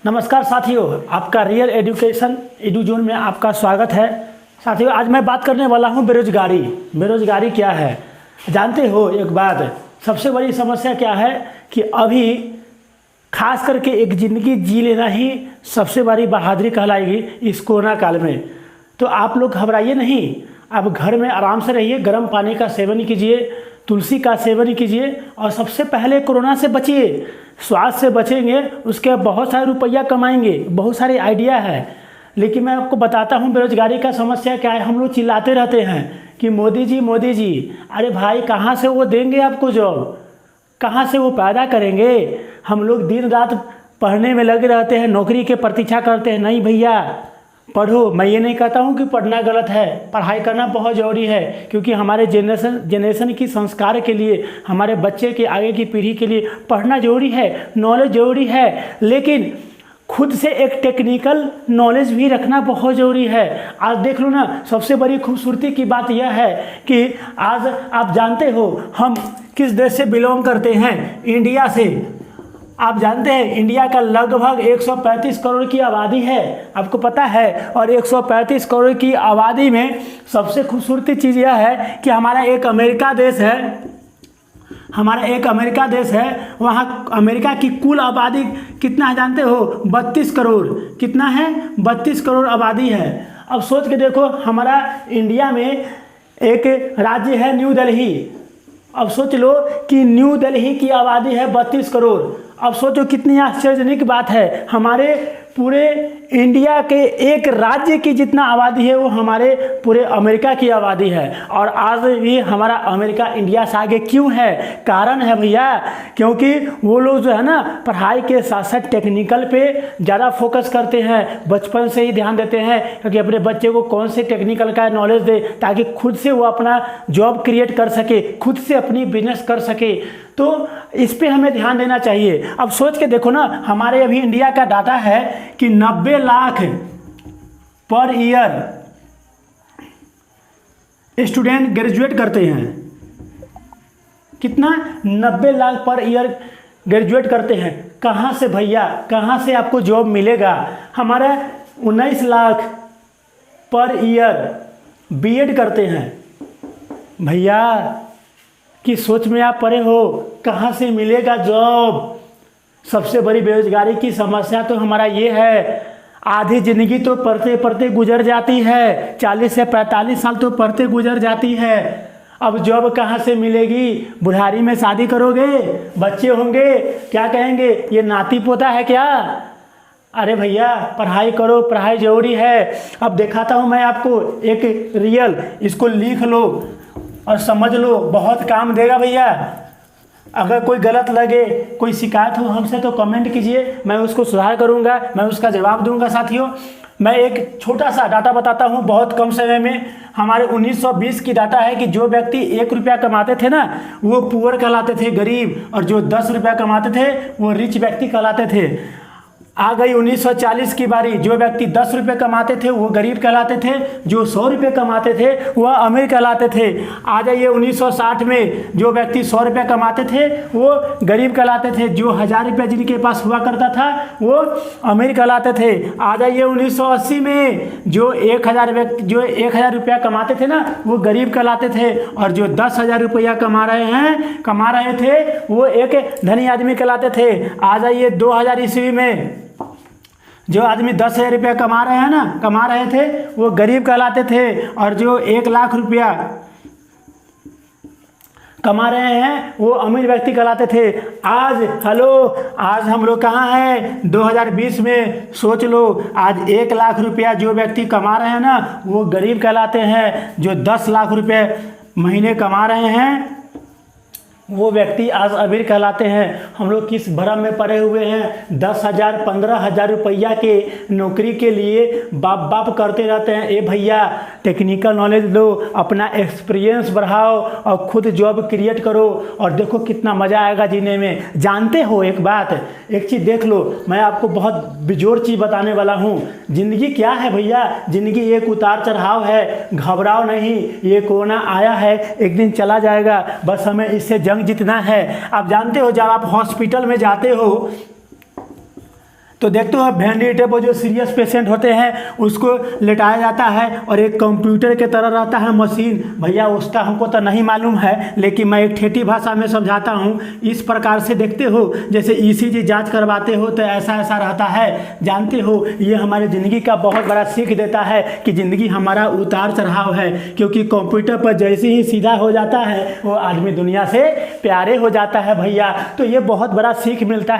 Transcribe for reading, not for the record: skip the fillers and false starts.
नमस्कार साथियों, आपका रियल एजुकेशन एडू जोन में आपका स्वागत है। साथियों, आज मैं बात करने वाला हूं बेरोजगारी। बेरोजगारी क्या है जानते हो? एक बात, सबसे बड़ी समस्या क्या है कि अभी खास करके एक ज़िंदगी जी लेना ही सबसे बड़ी बहादुरी कहलाएगी इस कोरोना काल में। तो आप लोग घबराइए नहीं, आप घर में आराम से रहिए, गर्म पानी का सेवन कीजिए, तुलसी का सेवन कीजिए और सबसे पहले कोरोना से बचिए। स्वास्थ्य से बचेंगे, उसके बहुत सारे रुपया कमाएंगे, बहुत सारे आइडिया है। लेकिन मैं आपको बताता हूँ बेरोजगारी का समस्या क्या है। हम लोग चिल्लाते रहते हैं कि मोदी जी मोदी जी। अरे भाई, कहाँ से वो देंगे आपको जॉब? कहाँ से वो पैदा करेंगे? हम लोग दिन रात पढ़ने में लगे रहते हैं, नौकरी के प्रतीक्षा करते हैं। नहीं भैया, पढ़ो। मैं ये नहीं कहता हूँ कि पढ़ना गलत है, पढ़ाई करना बहुत ज़रूरी है, क्योंकि हमारे जनरेशन की संस्कार के लिए, हमारे बच्चे के आगे की पीढ़ी के लिए पढ़ना जरूरी है, नॉलेज जरूरी है। लेकिन खुद से एक टेक्निकल नॉलेज भी रखना बहुत ज़रूरी है। आज देख लो ना, सबसे बड़ी खूबसूरती की बात यह है कि आज आप जानते हो हम किस देश से बिलोंग करते हैं? इंडिया से। आप जानते हैं इंडिया का लगभग 135 करोड़ की आबादी है, आपको पता है। और 135 करोड़ की आबादी में सबसे खूबसूरती चीज़ यह है कि हमारा एक अमेरिका देश है। वहाँ अमेरिका की कुल आबादी कितना है जानते हो? 32 करोड़। कितना है? 32 करोड़ आबादी है। अब सोच के देखो, हमारा इंडिया में एक राज्य है न्यू दिल्ली। अब सोच लो कि न्यू दिल्ली की आबादी है 32 करोड़। अब सोचो कितनी आश्चर्यजनक बात है। हमारे पूरे इंडिया के एक राज्य की जितना आबादी है वो हमारे पूरे अमेरिका की आबादी है। और आज भी हमारा अमेरिका इंडिया से आगे क्यों है? कारण है भैया, क्योंकि वो लोग जो है ना, पढ़ाई के साथ साथ टेक्निकल पे ज़्यादा फोकस करते हैं, बचपन से ही ध्यान देते हैं क्योंकि अपने बच्चे को कौन से टेक्निकल का नॉलेज दे ताकि खुद से वो अपना जॉब क्रिएट कर सके, खुद से अपनी बिजनेस कर सके। तो इस पे हमें ध्यान देना चाहिए। अब सोच के देखो ना, हमारे अभी इंडिया का डाटा है कि 90 lakh per year student graduate करते हैं। कितना? 90 लाख पर ईयर ग्रेजुएट करते हैं। कहाँ से भैया, कहाँ से आपको जॉब मिलेगा? हमारा 19 लाख पर ईयर बीएड करते हैं। भैया की सोच में आप पड़े हो, कहाँ से मिलेगा जॉब? सबसे बड़ी बेरोजगारी की समस्या तो हमारा ये है, आधी ज़िंदगी तो पढ़ते पढ़ते गुजर जाती है, 40 से 45 साल तो पढ़ते गुजर जाती है। अब जॉब कहाँ से मिलेगी? बुढ़ारी में शादी करोगे, बच्चे होंगे, क्या कहेंगे? ये नाती पोता है क्या? अरे भैया, पढ़ाई करो, पढ़ाई जरूरी है। अब दिखाता हूँ मैं आपको एक रियल, इसको लिख लो और समझ लो, बहुत काम देगा भैया। अगर कोई गलत लगे, कोई शिकायत हो हमसे तो कमेंट कीजिए, मैं उसको सुधार करूंगा, मैं उसका जवाब दूंगा। साथियों, मैं एक छोटा सा डाटा बताता हूं बहुत कम समय में। हमारे 1920 की डाटा है कि जो व्यक्ति 1 रुपया कमाते थे ना, वो पुअर कहलाते थे, गरीब, और जो 10 रुपया कमाते थे वो रिच व्यक्ति कहलाते थे। आ गई 1940 की बारी, जो व्यक्ति 10 रुपये कमाते थे वो गरीब कहलाते थे, जो 100 रुपये कमाते थे वह अमीर कहलाते थे। आ जाइए 1960 में, जो व्यक्ति 100 रुपये कमाते थे वो गरीब कहलाते थे, जो 1000 रुपये जिनके पास हुआ करता था वो अमीर कहलाते थे। आ जाइए 1980 में, जो 1000 रुपया कमाते थे ना वो गरीब कहलाते थे, और जो 10,000 रुपया कमा रहे थे वो एक धनी आदमी कहलाते थे। आ जाइए 2000 ईस्वी में, जो आदमी 10,000 रुपया कमा रहे थे वो गरीब कहलाते थे, और जो 1 लाख रुपया कमा रहे हैं वो अमीर व्यक्ति कहलाते थे। आज हम लोग कहाँ हैं? 2020 में। सोच लो, आज 1 लाख रुपया जो व्यक्ति कमा रहे हैं ना वो गरीब कहलाते हैं, जो 10 लाख रुपये महीने कमा रहे हैं वो व्यक्ति आज अमीर कहलाते हैं। हम लोग किस भ्रम में पड़े हुए हैं? 10,000 15,000 रुपया के नौकरी के लिए बाप करते रहते हैं। ए भैया, टेक्निकल नॉलेज लो, अपना एक्सपीरियंस बढ़ाओ और खुद जॉब क्रिएट करो, और देखो कितना मज़ा आएगा जीने में। जानते हो एक बात, एक चीज़ देख लो, मैं आपको बहुत बेजोड़ चीज़ बताने वाला हूँ। ज़िंदगी क्या है भैया? ज़िंदगी एक उतार चढ़ाव है, घबराओ नहीं। ये कोरोना आया है, एक दिन चला जाएगा, बस हमें इससे जंग जीतना है। आप जानते हो, जब आप हॉस्पिटल में जाते हो तो देखते हो वेंटिलेटर पर जो सीरियस पेशेंट होते हैं उसको लेटाया जाता है और एक कंप्यूटर के तरह रहता है मशीन। भैया उसका हमको तो नहीं मालूम है, लेकिन मैं एक ठेठी भाषा में समझाता हूँ। इस प्रकार से देखते हो जैसे ईसीजी जांच करवाते हो तो ऐसा ऐसा रहता है। जानते हो ये हमारी ज़िंदगी का बहुत बड़ा सीख देता है कि ज़िंदगी हमारा उतार चढ़ाव है, क्योंकि कंप्यूटर पर जैसे ही सीधा हो जाता है वो आदमी दुनिया से प्यारे हो जाता है भैया। तो ये बहुत बड़ा सीख मिलता है।